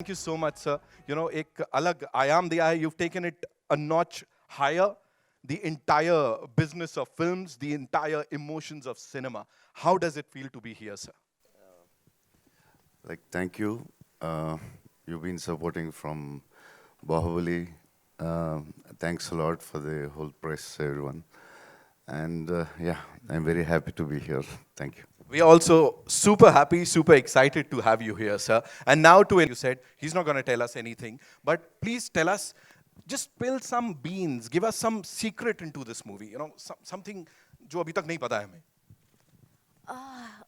Thank you so much, sir. एक अलग आयाम दिया है. You've taken it a notch higher. The entire business of films, the entire emotions of cinema. How does it feel to be here, sir? Like, thank you. You've been supporting from Bahubali. Thanks a lot for the whole press, everyone. And yeah, I'm very happy to be here. Thank you. We are also super happy, super excited to have you here, sir. And now to you said, he's not going to tell us anything, but please tell us, just spill some beans, give us some secret into this movie, something जो अभी तक नहीं पता है हमें.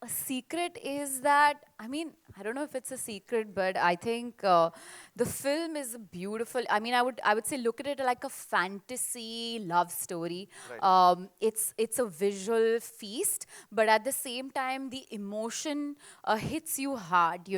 A secret is that, I mean, I don't know if it's a secret, but I think the film is beautiful. I mean, I would say look at it like a fantasy love story. Right. It's a visual feast, but at the same time, the emotion hits you hard.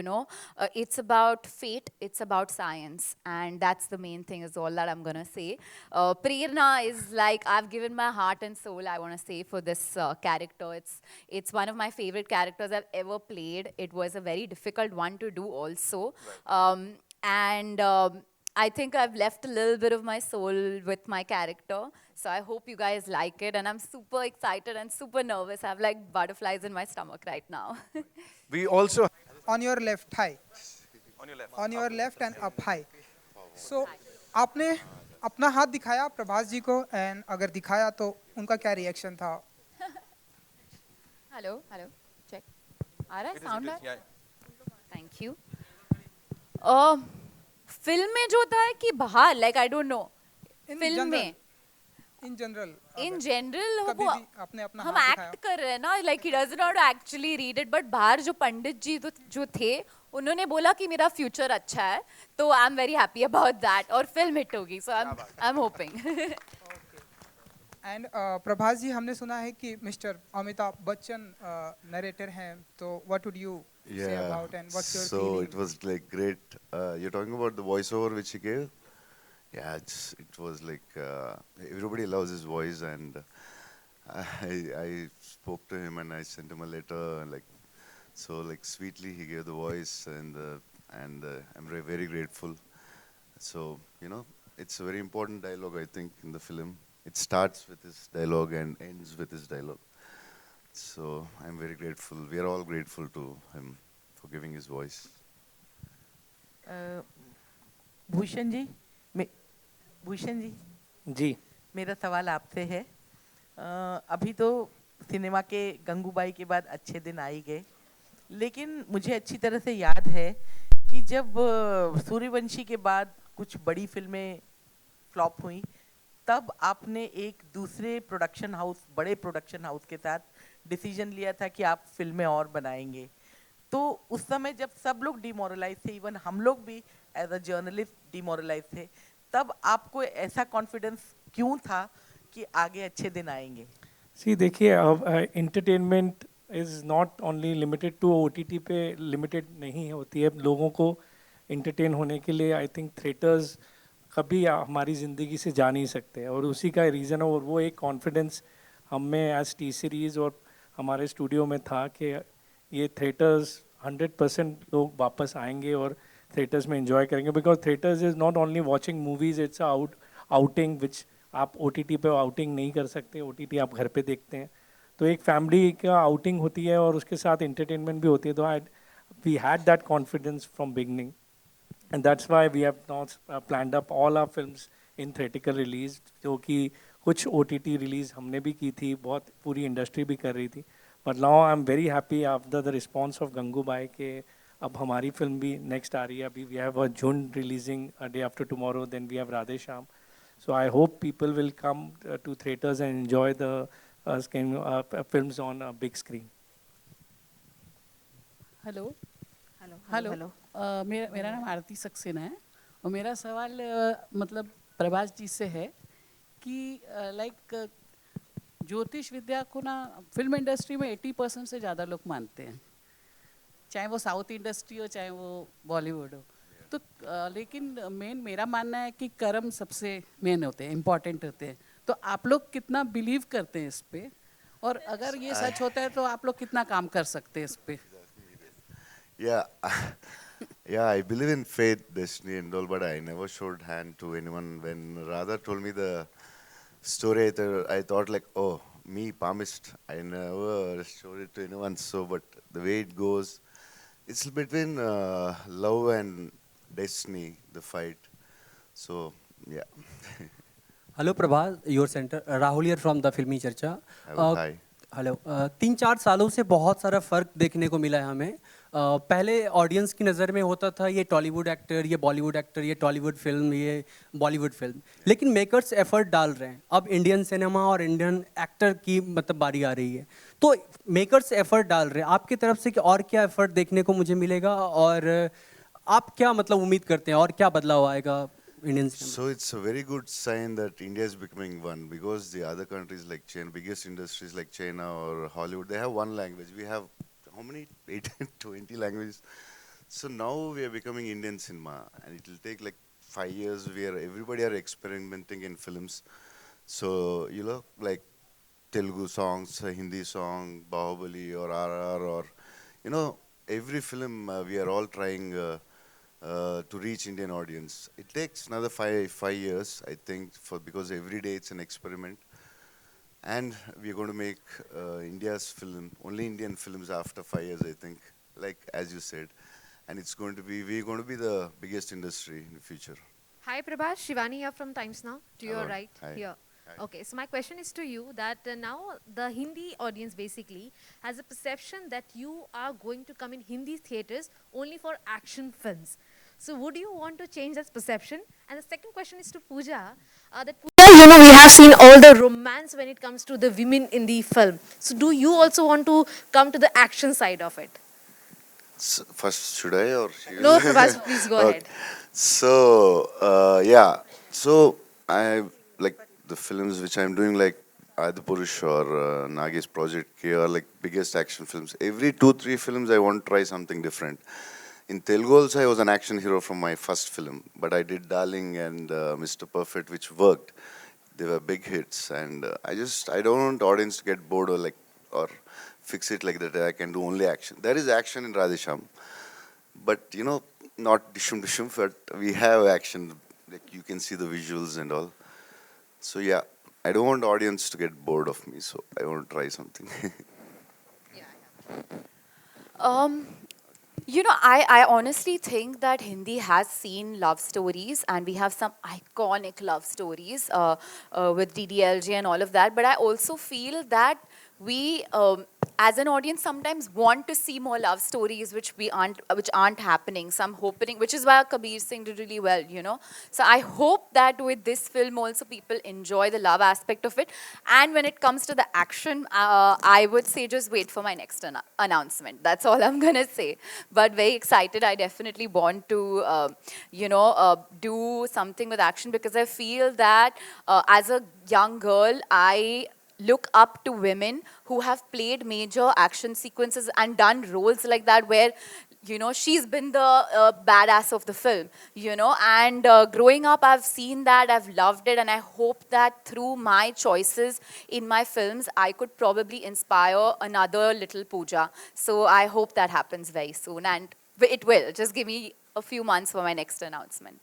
It's about fate, it's about science, and that's the main thing. Is all that I'm gonna say. Prerna is like I've given my heart and soul. I want to say for this character. It's one of my favorite characters I've ever played. It was a very difficult one to do also. Right. And I think I've left a little bit of my soul with my character. So I hope you guys like it. And I'm super excited and super nervous. I have like butterflies in my stomach right now. We also on your left thigh, on your left. on your left and up high. So आपने अपना हाथ दिखाया प्रभास जी को and अगर दिखाया तो उनका क्या रिएक्शन था? Hello, check. आ रहा है sound? Yeah. Thank you. Film में जो होता है कि बाहर like I don't know film में इन जनरल इन जनरल कभी भी आपने अपना हम हाथ एक्ट कर रहे हैं ना like he does not actually read it but बाहर जो पंडित जी जो थे उन्होंने बोला कि मेरा फ्यूचर अच्छा है तो I am very happy about that और फिल्म हिट होगी so I am hoping and Prabhas ji हमने सुना है कि मिस्टर अमिताभ बच्चन नरेटर हैं तो what would you say about and what's your So feeling? it was like great. You're talking about the voiceover which he gave? Yeah, it was like everybody loves his voice, and I spoke to him and I sent him a letter, and like sweetly he gave the voice, and I'm very grateful. So it's a very important dialogue, I think, in the film. It starts with his dialogue and ends with his dialogue. So I'm very grateful. We are all grateful to him for giving his voice. Bhushan ji Bhushan ji जी मेरा सवाल आपसे है अभी तो cinema के गंगूबाई के बाद अच्छे दिन आ ही गए लेकिन मुझे अच्छी तरह से याद है कि जब सूर्यवंशी के बाद कुछ बड़ी फिल्में फ्लॉप हुई तब आपने एक दूसरे प्रोडक्शन हाउस बड़े प्रोडक्शन हाउस के साथ डिसीजन लिया था कि आप फिल्में और बनाएंगे तो उस समय जब सब लोग डिमोरलाइज थे इवन हम लोग भी एज अ जर्नलिस्ट डिमोरलाइज थे तब आपको ऐसा कॉन्फिडेंस क्यों था कि आगे अच्छे दिन आएंगे सी देखिए अब entertainment is not only limited to OTT पे लिमिटेड नहीं होती है लोगों को एंटरटेन होने के लिए आई थिंक थिएटर्स कभी हमारी ज़िंदगी से जा नहीं सकते और उसी का रीज़न और वो एक कॉन्फिडेंस हम में एज टी सीरीज़ और हमारे स्टूडियो में था कि ये थिएटर्स 100% लोग वापस आएंगे और थिएटर्स में एंजॉय करेंगे because theatres is not only watching movies it's outing which आप ओटीटी पे आउटिंग नहीं कर सकते ओटीटी आप घर पे देखते हैं तो एक फैमिली का आउटिंग होती है और उसके साथ एंटरटेनमेंट भी होती है तो we had that confidence from beginning and that's why we have now planned up all our films in theatrical release जो कि कुछ OTT release हमने भी की थी बहुत पूरी इंडस्ट्री भी कर रही थी but now I'm very happy after the response of Gangubai के अब हमारी फिल्म भी नेक्स्ट आ रही है अभी we have a June releasing a day after tomorrow then we have Radhe Shyam so I hope people will come to theaters and enjoy the films on a big screen. Hello hello मेरा नाम आरती सक्सेना है और मेरा सवाल मतलब प्रभास जी से है कि लाइक ज्योतिष विद्या को ना फिल्म इंडस्ट्री में 80% से ज़्यादा लोग मानते हैं चाहे वो साउथ इंडस्ट्री हो चाहे वो बॉलीवुड हो तो लेकिन मेरा मानना है कि कर्म सबसे मेन होते हैं इम्पॉर्टेंट होते हैं तो आप लोग कितना बिलीव करते हैं इस पे और अगर ये सच होता है तो आप लोग कितना काम कर सकते हैं इस पे Yeah, Yeah, I believe in fate, destiny, and all, but I never showed hand to anyone. When Radha told me the story, I thought like, oh, me, palmist. I never showed it to anyone. So, but the way it goes, it's between love and destiny, the fight. So, yeah. Hello Prabhas your centre Rahul here from the फिल्मी चर्चा Hi. Hello 3-4 सालों से बहुत सारा फ़र्क देखने को मिला है हमें पहले ऑडियंस की नज़र में होता था ये टॉलीवुड एक्टर ये बॉलीवुड एक्टर ये टॉलीवुड फिल्म ये बॉलीवुड फिल्म लेकिन मेकर्स एफर्ट डाल रहे हैं अब इंडियन सिनेमा और इंडियन एक्टर की मतलब बारी आ रही है तो मेकर्स एफर्ट डाल रहे हैं आपकी तरफ से कि और क्या एफर्ट देखने को मुझे मिलेगा और आप क्या मतलब उम्मीद करते हैं और क्या बदलाव आएगा Indian cinema So it's a very good sign that India is becoming one because the other countries like China, biggest industries like China or Hollywood, they have one language. We have how many? 18, 20 languages. So now we are becoming Indian cinema, and it will take like 5 years where everybody are experimenting in films. So you know, like Telugu songs, Hindi song, Bahubali or RR or you know, every film we are all trying. To reach Indian audience. It takes another five years, I think, for because every day it's an experiment, and we're going to make India's film, only Indian films after 5 years, I think, like as you said, and it's going to be we're going to be the biggest industry in the future. Hi Prabhas, Shivani here from Times Now, to your Hello. right Hi. here. Hi. Okay, so my question is to you that now the Hindi audience basically has a perception that you are going to come in Hindi theatres only for action films. So would you want to change that perception? And the second question is to Pooja, that Pooja, you know, we have seen all the romance when it comes to the women in the film. So do you also want to come to the action side of it? First, should I or should No, Prabhas, please go Okay. ahead. So yeah, so I like the films which I'm doing like Purush or Nagi's project here are like biggest action films. Every 2-3 films I want to try something different. In Telugu also I was an action hero from my first film, but I did Darling and Mr. Perfect, which worked. They were big hits, and I don't want audience to get bored or fix it like that. I can do only action. There is action in Radhe Shyam, but you know, not dishum dishum, but we have action. Like you can see the visuals and all. So yeah, I don't want audience to get bored of me. So I want to try something. You know, I honestly think that Hindi has seen love stories and we have some iconic love stories with DDLJ and all of that. But I also feel that we, as an audience, sometimes want to see more love stories which aren't happening. Some hoping, which is why Kabir Singh did really well, you know. So I hope that with this film also people enjoy the love aspect of it. And when it comes to the action, I would say just wait for my next announcement. That's all I'm gonna say. But very excited. I definitely want to, do something with action because I feel that as a young girl, I look up to women who have played major action sequences and done roles like that where she's been the badass of the film, and growing up I've seen that, I've loved it, and I hope that through my choices in my films I could probably inspire another little Pooja. So I hope that happens very soon, and it will. Just give me a few months for my next announcement.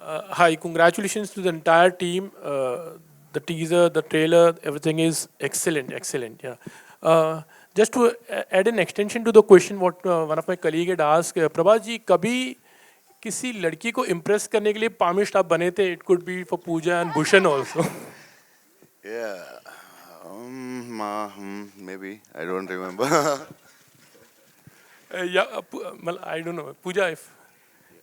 Hi, congratulations to the entire team. The teaser, the trailer, everything is excellent, excellent. Yeah. Just to add an extension to the question, what one of my colleague had asked, Prabhas ji, कभी किसी लड़की को impress करने के लिए palmist आप बने थे? It could be for Pooja and Bhushan also. Yeah, maybe I don't remember. Yeah, मतलब I don't know. Pooja, if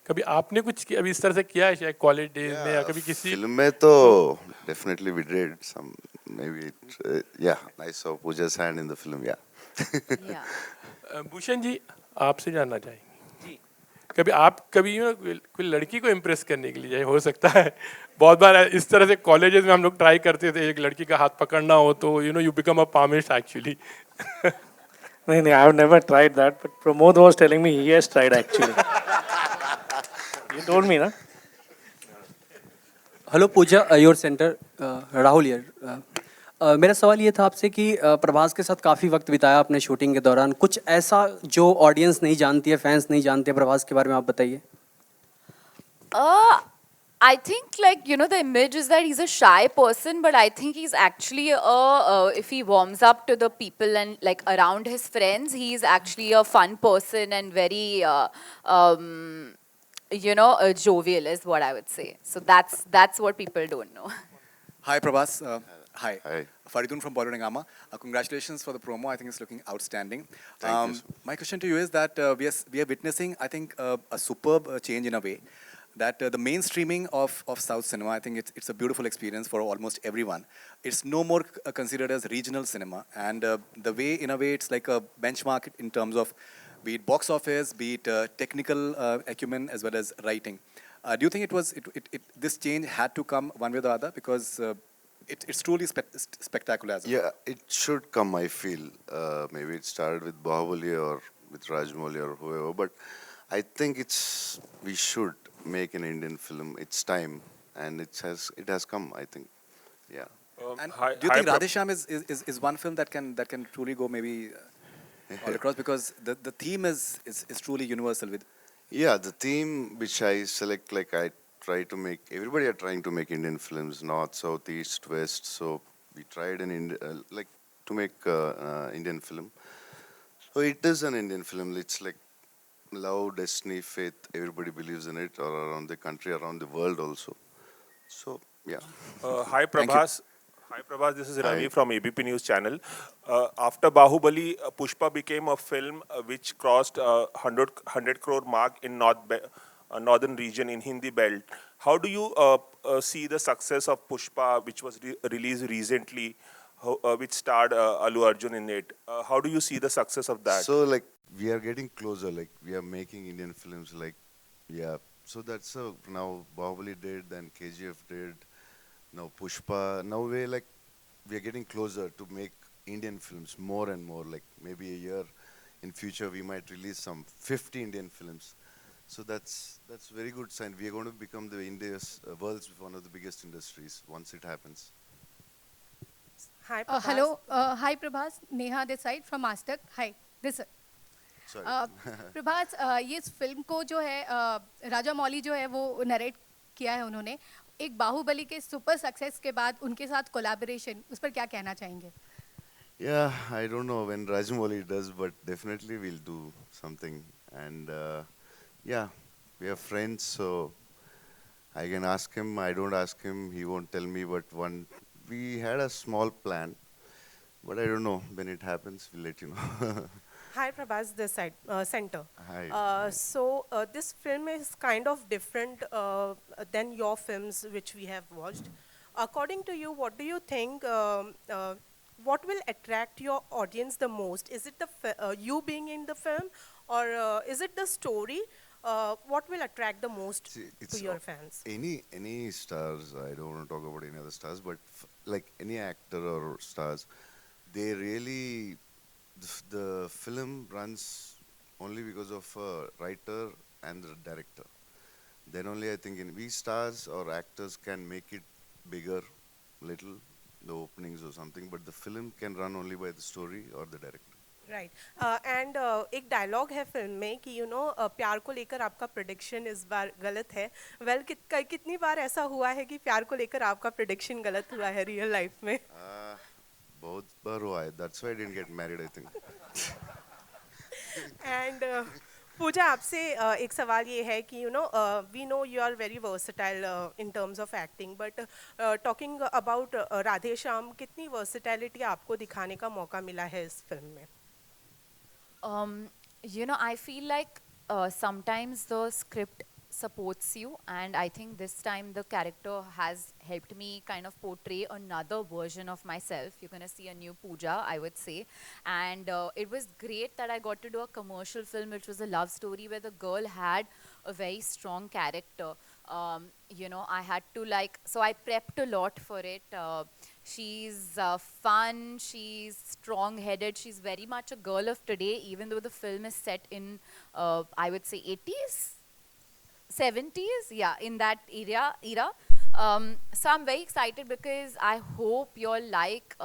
कभी आपने कुछ अभी इस तरह से किया है शायद कॉलेज डेज में या कभी किसी Film में तो definitely we did some maybe yeah, I saw Pooja's hand in the film, yeah. Bhushan ji आपसे जानना चाहेंगे कभी आप कभी कोई लड़की को इम्प्रेस करने के लिए जाए हो सकता है बहुत बार इस तरह से कॉलेजेस में हम लोग ट्राई करते थे एक लड़की का हाथ पकड़ना हो तो you become a palmist actually नहीं I have never tried that but Pramod was telling me he has tried actually You told me, na? Hello Pooja, your centre Rahul यार। मेरा सवाल ये था आपसे कि प्रभास के साथ काफ़ी वक्त बिताया आपने शूटिंग के दौरान, कुछ ऐसा जो ऑडियंस नहीं जानती है, फैंस नहीं जानते प्रभास के बारे में, आप बताइए। I think, like, you know, the image is that he's a shy person, but I think he's actually if he warms up to the people and like around his friends, he's actually a fun person and very jovial is what I would say. So that's what people don't know. Hi, Prabhas. Hi. Hi. Faridun from Bollywood Hangama. Congratulations for the promo. I think it's looking outstanding. Thank you. My question to you is that we are witnessing, I think, a superb change in a way. That the mainstreaming of South cinema, I think it's a beautiful experience for almost everyone. It's no more considered as regional cinema. And the way, in a way, it's like a benchmark in terms of be it box office, be it technical acumen, as well as writing. Do you think this change had to come one way or the other? Because it's truly spectacular. As Yeah, it should come, I feel. Maybe it started with Bahubali or with Rajmouli or whoever, but I think we should make an Indian film. It's time, and it has come, I think. Yeah. and do you think Radhe Shyam is one film that can truly go maybe all across, because the theme is truly universal with. Yeah, the theme which I select, like I try to make, everybody are trying to make Indian films, north, south, east, west. So we tried to make Indian film. So it is an Indian film. It's like love, destiny, faith. Everybody believes in it, or around the country, around the world also. So yeah. Hi Prabhas. Hi Prabhas, this is Ravi Hi. from ABP News Channel. After Bahubali, Pushpa became a film which crossed 100 crore mark in northern region in Hindi belt. How do you see the success of Pushpa, which was released recently, which starred Allu Arjun in it? How do you see the success of that? So like we are getting closer. Like we are making Indian films. Like yeah. So that's now Bahubali did, then KGF did. Now Pushpa, now we are getting closer to make Indian films more and more. Like maybe a year in future we might release some 50 Indian films. So that's very good sign. We are going to become the India's world's one of the biggest industries once it happens. Hi, Prabhas. Hello. Hi, Prabhas. Neha this side from Mastak. Hi. This side. Sorry. Prabhas, ये इस film को जो है राजा मौली जो है वो narrate किया है उन्होंने, एक बाहुबली के सुपर सक्सेस के बाद उनके साथ कोलैबोरेशन, उस पर क्या कहना चाहेंगे? Yeah, I don't know when Rajmouli does, but definitely we'll do something. And yeah, we are friends, so I can ask him. I don't ask him, he won't tell me. But we had a small plan, but I don't know when it happens. We'll let you know. Hi, Prabhas, this side, center. Hi. So this film is kind of different than your films which we have watched. According to you, what do you think? What will attract your audience the most? Is it you being in the film, or is it the story? What will attract the most to your fans? Any stars, I don't want to talk about any other stars, but like any actor or stars, they really, the film runs only because of a writer and the director. Then only I think we stars or actors can make it bigger, little, the openings or something, but the film can run only by the story or the director. Right. And एक dialogue है film में कि प्यार को लेकर आपका prediction इस बार गलत है. Well, कितनी बार ऐसा हुआ है कि प्यार को लेकर आपका प्रेडिक्शन गलत हुआ है रियल लाइफ में? बहुत बार हुआ है. That's why I didn't get married, I think. And पूजा, आपसे एक सवाल ये है कि we know you are very versatile in terms of acting, but talking about Radhe Shyam, कितनी versatility आपको दिखाने का मौका मिला है इस फिल्म में? I feel like sometimes the script supports you, and I think this time the character has helped me kind of portray another version of myself. You're going to see a new Pooja, I would say. And it was great that I got to do a commercial film which was a love story where the girl had a very strong character. I had to so I prepped a lot for it. She's fun, she's strong-headed, she's very much a girl of today, even though the film is set in, I would say, 80s? 70s, yeah, in that era. So I'm very excited because I hope you'll like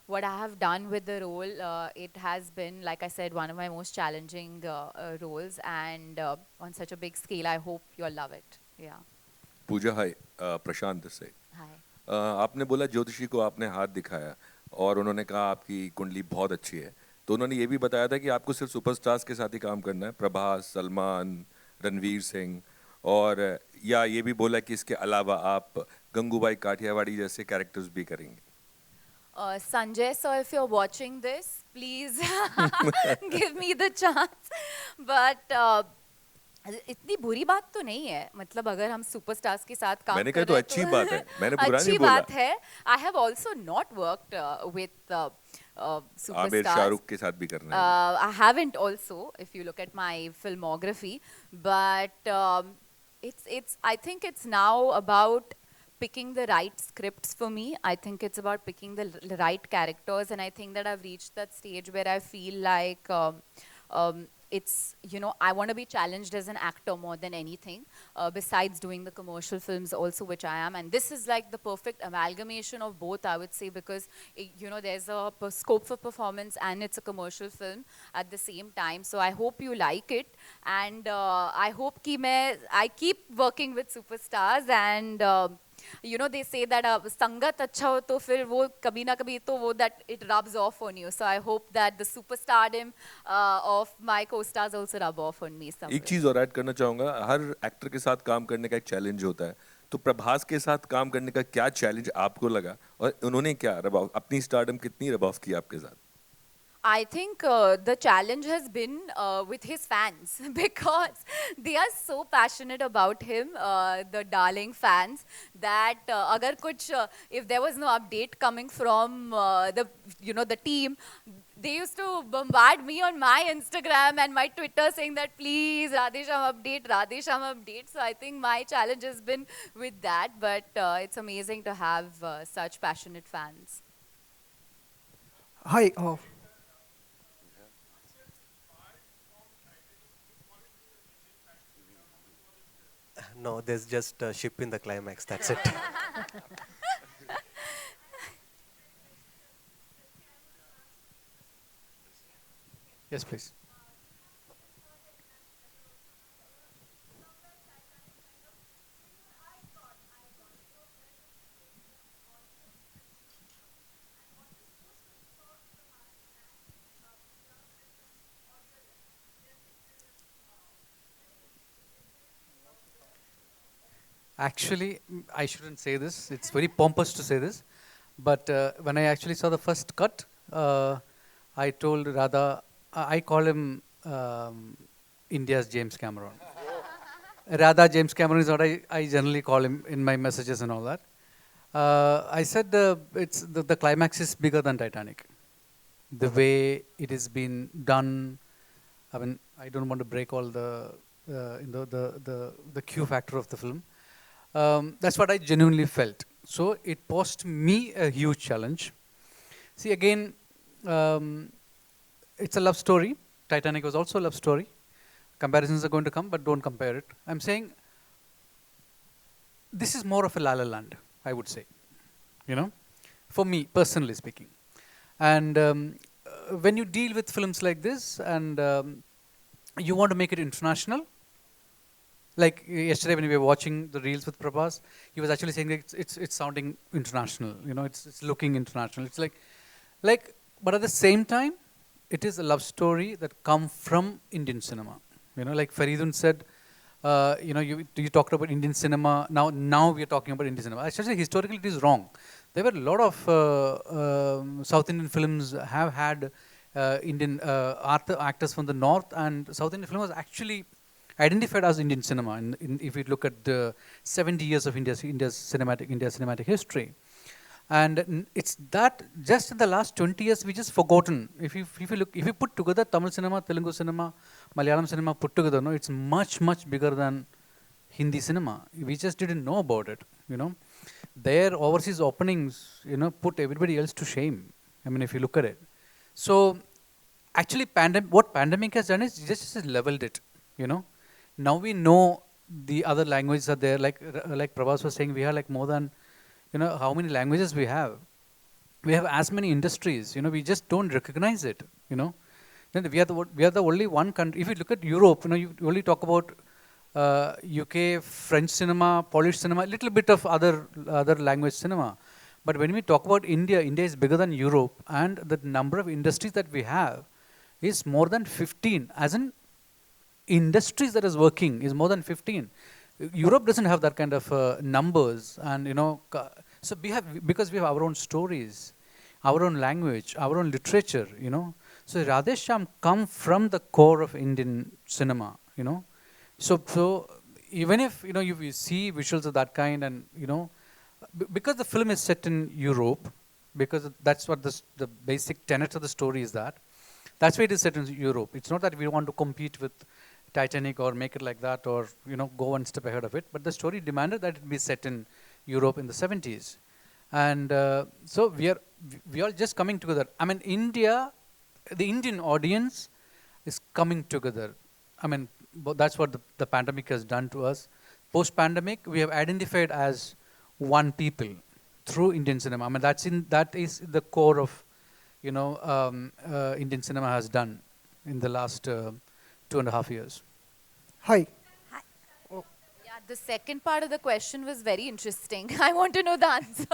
what I have done with the role. It has been, like I said, one of my most challenging roles, and on such a big scale. I hope you'll love it. Yeah. Pooja hi Prashant this side Hi. आपने बोला ज्योतिषी को आपने हाथ दिखाया और उन्होंने कहा आपकी कुंडली बहुत अच्छी है तो उन्होंने ये भी बताया था कि आपको सिर्फ सुपरस्टार्स के साथ ही काम करना है प्रभास सलमान रणवीर सिंह और या ये भी बोला कि इसके अलावा आप गंगूबाई काठियावाड़ी जैसे कैरेक्टर्स भी करेंगे Sanjay sir, if you're watching this, please give me the chance. But इतनी बुरी बात तो नहीं है मतलब अगर हम सुपरस्टार्स के साथ काम मैंने कहा तो अच्छी बात है मैंने बुरा अच्छी नहीं बोला बात है I have also not worked with Aamir Shahrukh के साथ भी करना है I haven't also if you look at my filmography but it's I think it's now about picking the right scripts for me. I think it's about picking the right characters and I think that I've reached that stage where I feel like it's, you know, I want to be challenged as an actor more than anything, besides doing the commercial films also, which I am. And this is like the perfect amalgamation of both, I would say, because, you know, there's a scope for performance and it's a commercial film at the same time. So I hope you like it. And I hope I keep working with superstars and you know, they say that sangat acha ho to fir wo kabhi na kabhi to wo that it rubs off on you. So I hope that the superstardom of my co-stars also rub off on me somewhere. एक चीज और add करना चाहूंगा हर actor के साथ काम करने का एक चैलेंज होता है तो प्रभास के साथ काम करने का क्या चैलेंज आपको लगा और उन्होंने क्या रबाव अपनी स्टारडम कितनी रबाव की आपके साथ I think the challenge has been with his fans because they are so passionate about him, the darling fans, that agar kuch, if there was no update coming from the team, they used to bombard me on my Instagram and my Twitter saying that please Radhe Shyam update. So I think my challenge has been with that, but it's amazing to have such passionate fans. Hi. No, there's just a ship in the climax, that's it. Yes, please. Actually, I shouldn't say this. It's very pompous to say this. But when I actually saw the first cut, I told Radha, I call him India's James Cameron. Radha James Cameron is what I generally call him in my messages and all that. I said the climax is bigger than Titanic. The way it has been done, I mean, I don't want to break all the Q factor of the film. That's what I genuinely felt. So it posed me a huge challenge. See, again, it's a love story. Titanic was also a love story. Comparisons are going to come, but don't compare it. I'm saying this is more of a La La Land, I would say, you know, for me, personally speaking. And when you deal with films like this and you want to make it international, like yesterday when we were watching the reels with Prabhas, he was actually saying that it's sounding international, you know, it's looking international. It's like, but at the same time, it is a love story that come from Indian cinema. You know, like Faridun said, you know, you talked about Indian cinema. Now we are talking about Indian cinema. Actually, historically, it is wrong. There were a lot of South Indian films have had Indian actors from the north, and South Indian film was actually identified as Indian cinema. If you look at the 70 years of India's cinematic history, and it's that just in the last 20 years we just forgotten. If you put together Tamil cinema, Telugu cinema, Malayalam cinema put together, no, it's much bigger than Hindi cinema. We just didn't know about it. You know, their overseas openings, you know, put everybody else to shame. I mean, if you look at it. So actually, what pandemic has done is just leveled it. You know, now we know the other languages are there. Like Prabhas was saying, we have like more than, how many languages we have. We have as many industries. We just don't recognize it. Then we are the only one country. If you look at Europe, you only talk about UK, French cinema, Polish cinema, a little bit of other language cinema. But when we talk about India, India is bigger than Europe, and the number of industries that we have is more than 15. As in industries that is working is more than 15. Europe doesn't have that kind of numbers, and so because we have our own stories, our own language, our own literature. So Radhe Shyam come from the core of Indian cinema. So even if you see visuals of that kind, and because the film is set in Europe, because that's what the basic tenet of the story is, that's why it is set in Europe. It's not that we want to compete with Titanic or make it like that, or go one step ahead of it. But the story demanded that it be set in Europe in the 70s, and so we are just coming together. I mean, India, the Indian audience is coming together. I mean, that's what the pandemic has done to us. Post-pandemic, we have identified as one people through Indian cinema. I mean, that is the core of Indian cinema has done in the last 2.5 years. Hi. Yeah, the second part of the question was very interesting. I want to know the answer.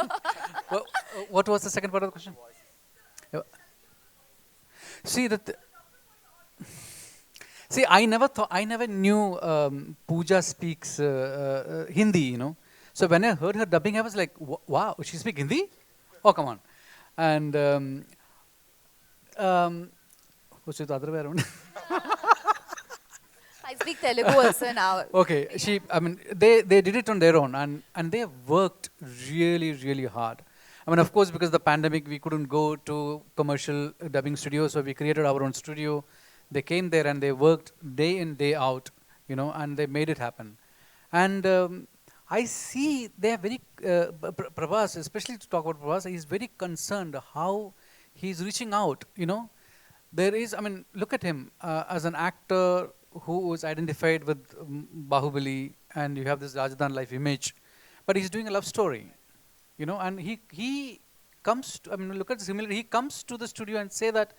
Well, what was the second part of the question? See that. See, I never knew Pooja speaks Hindi. So when I heard her dubbing, I was like, wow, she speaks Hindi? Oh, come on. And what's it the other way around? I speak Telugu also now. Okay, they did it on their own, and they have worked really, really hard. I mean, of course, because of the pandemic, we couldn't go to commercial dubbing studios, so we created our own studio. They came there and they worked day in, day out, and they made it happen. And I see they are very, Prabhas, especially to talk about Prabhas, he's very concerned how he's reaching out, There is, look at him as an actor who was identified with Bahubali, and you have this Rajadan life image, but he's doing a love story, and he comes to, look at the similarity, he comes to the studio and say that,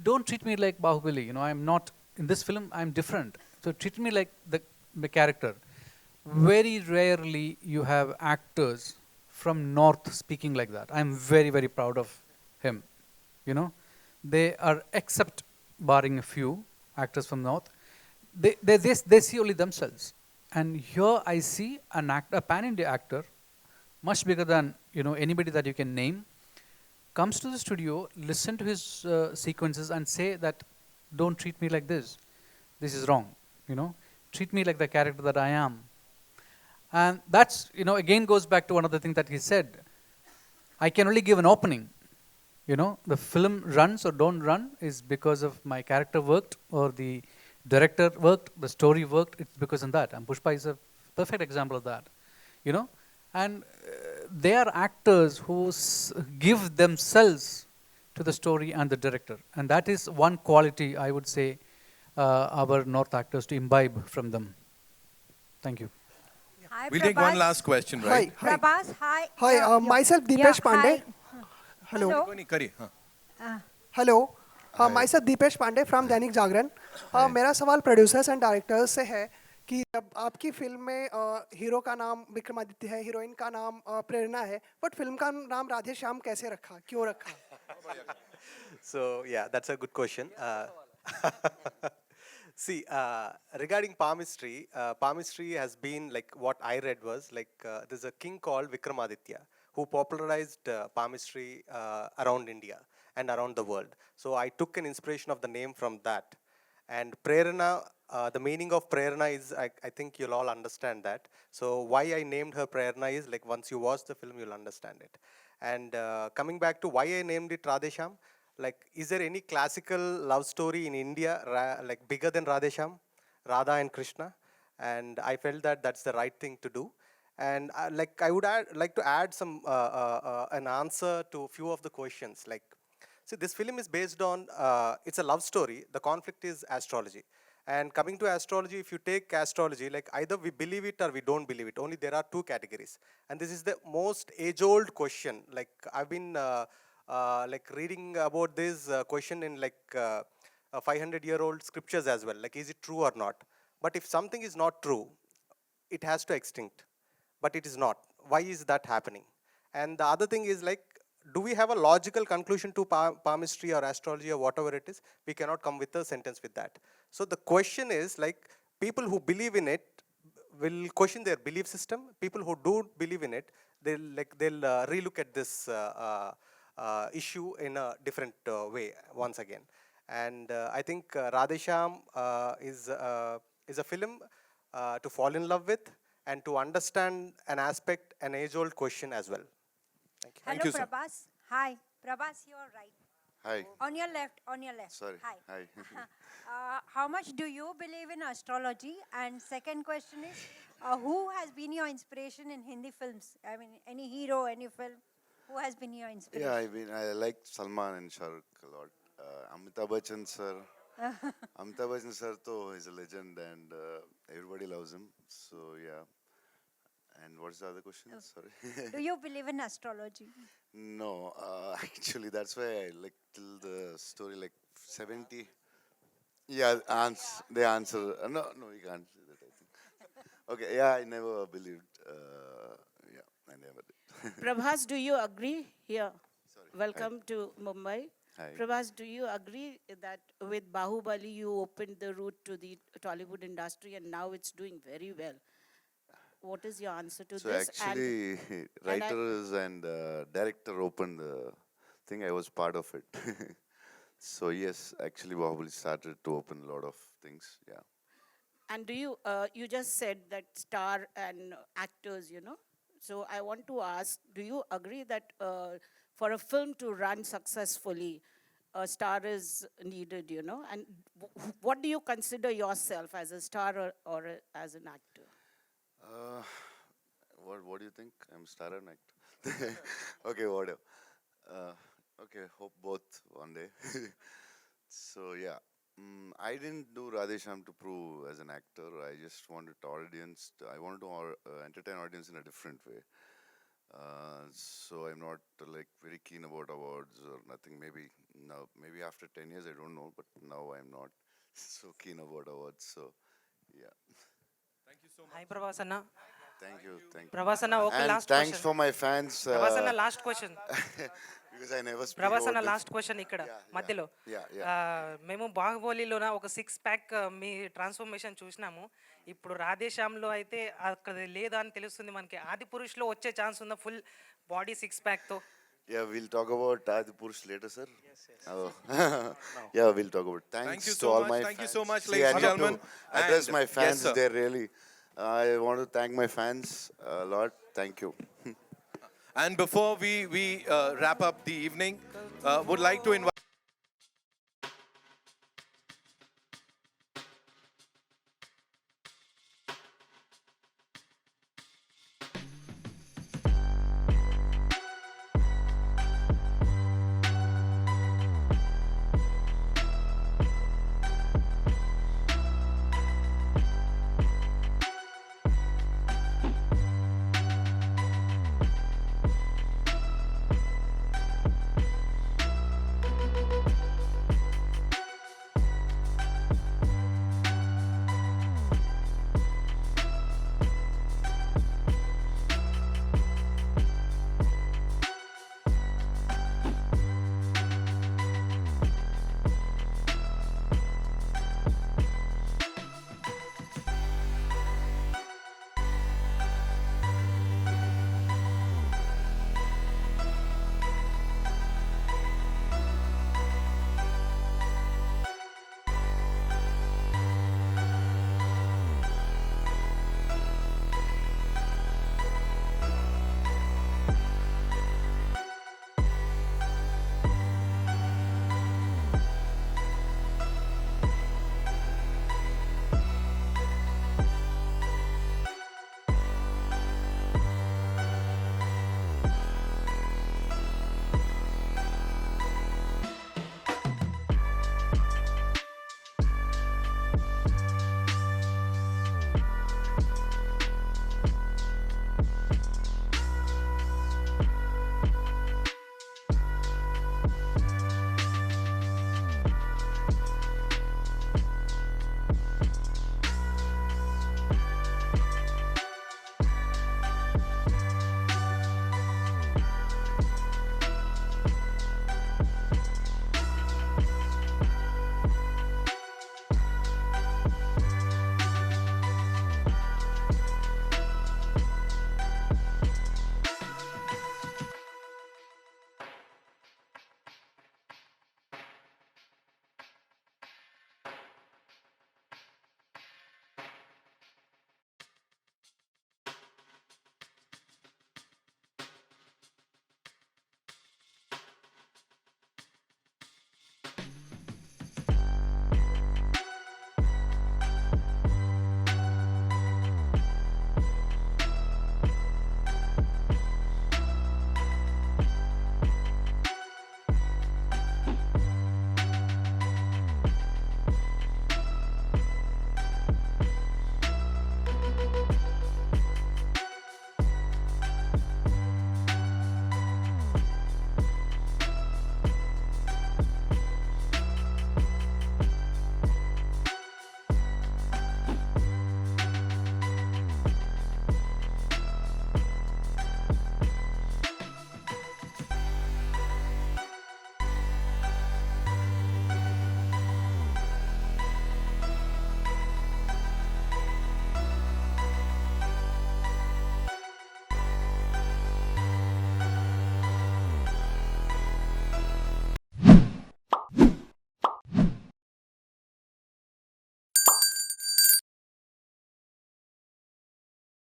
don't treat me like Bahubali, I'm not, in this film, I'm different, so treat me like the character. Very rarely you have actors from North speaking like that. I'm very, very proud of him, They are, except barring a few actors from North, they see only themselves. And here I see a pan-India actor, much bigger than anybody that you can name, comes to the studio, listen to his sequences and say that, don't treat me like this. This is wrong. Treat me like the character that I am. And that's, again goes back to one of the things that he said. I can only give an opening. The film runs or don't run is because of my character worked, or the director worked, the story worked. It's because of that. And Pushpa is a perfect example of that. And they are actors who give themselves to the story and the director. And that is one quality, I would say, our North actors to imbibe from them. Thank you. Hi, we'll take one last question, right? Hi. Prabhas, hi. Hi, myself Deepesh Pandey. Hello. Hello. Myself Deepesh Pandey from Dainik Jagran. मेरा सवाल producers and directors से है कि जब आपकी film में hero का नाम विक्रमादित्य है, हीरोइन का नाम प्रेरणा है, बट फिल्म का नाम राधे श्याम कैसे रखा, क्यों रखा? So yeah, that's a good question. See, regarding palmistry, palmistry has been like what I read was like there's a king called Vikramaditya who popularized palmistry around India and around the world. So I took an inspiration of the name from that. And Prerana, the meaning of Prerana is, I think you'll all understand that. So why I named her Prerana is like once you watch the film, you'll understand it. And coming back to why I named it Radhe Shyam, like is there any classical love story in India like bigger than Radhe Shyam, Radha and Krishna? And I felt that that's the right thing to do. And like I would like to add some an answer to a few of the questions. Like, see, this film is based on, it's a love story. The conflict is astrology. And coming to astrology, if you take astrology, like either we believe it or we don't believe it. Only there are two categories. And this is the most age-old question. Like I've been like reading about this question in like 500-year-old scriptures as well. Like, is it true or not? But if something is not true, it has to extinct. But it is not. Why is that happening? And the other thing is like, do we have a logical conclusion to palmistry or astrology or whatever it is? We cannot come with a sentence with that. So the question is like, people who believe in it will question their belief system. People who don't believe in it, they'll relook at this issue in a different way once again. And I think Radhe Shyam is a film to fall in love with and to understand an aspect, an age-old question as well. Thank you. Hello, Thank you, sir. Prabhas. Hi. Prabhas, you're right. Hi. On your left, on your left. Sorry. Hi. Hi. How much do you believe in astrology? And second question is, who has been your inspiration in Hindi films? I mean, any hero, any film? Who has been your inspiration? Yeah, I like Salman and Shah Rukh a lot. Amitabh Bachchan sir. Amitabh Bachchan sir is a legend and everybody loves him. So yeah. And what's the other question? Sorry. Do you believe in astrology? No, actually that's why I like till the story like 70. Yeah, they answer. No, you can't say that, I think. Okay, yeah, I never believed. Yeah, I never did. Prabhas, do you agree here? Welcome to Mumbai. Hi. Prabhas, do you agree that with Bahubali you opened the route to the Tollywood industry and now it's doing very well? What is your answer to So this? actually, writers and director opened the thing. I was part of it. So yes, actually, Bahubali started to open a lot of things. Yeah. And do you, you just said that star and actors, you know. So I want to ask, do you agree that for a film to run successfully, a star is needed, you know? And what do you consider yourself as a star or as an actor? What do you think? I'm star and actor. Okay, whatever. Okay, hope both one day. So yeah, I didn't do Radhe Shyam to prove as an actor. I just wanted audience. I wanted to entertain audience in a different way. So I'm not like very keen about awards or nothing. Maybe now, maybe after 10 years, I don't know. But now I'm not so keen about awards. So yeah. Thank you so much. Hi, Prabhas Anna. Thank you. Prabhas Anna, okay, and last thanks question. for my fans. Prabhas Anna, last question. Because I never speak Prabhas Anna, about last question ikkada మధ్యలో మేము బాహుబలిలోన ఒక 6-pack మీ transformation చూసినాము ఇప్పుడు రాధేశ్యామ్లో అయితే అక్కడ లేదా అని తెలుస్తుంది మనకి ఆది పురుషులో వచ్చే ఛాన్స్ ఉందా ఫుల్ బాడీ 6-pack తో Yeah, we'll talk about Adi Purush later, sir. Yes. Oh. Yeah, we'll talk about. Thanks you to so all much. my Thank fans. you so much, See, ladies and I need gentlemen. to address And my fans. yes, sir. They're really. I want to thank my fans a lot. Thank you. And before we wrap up the evening, would like to invite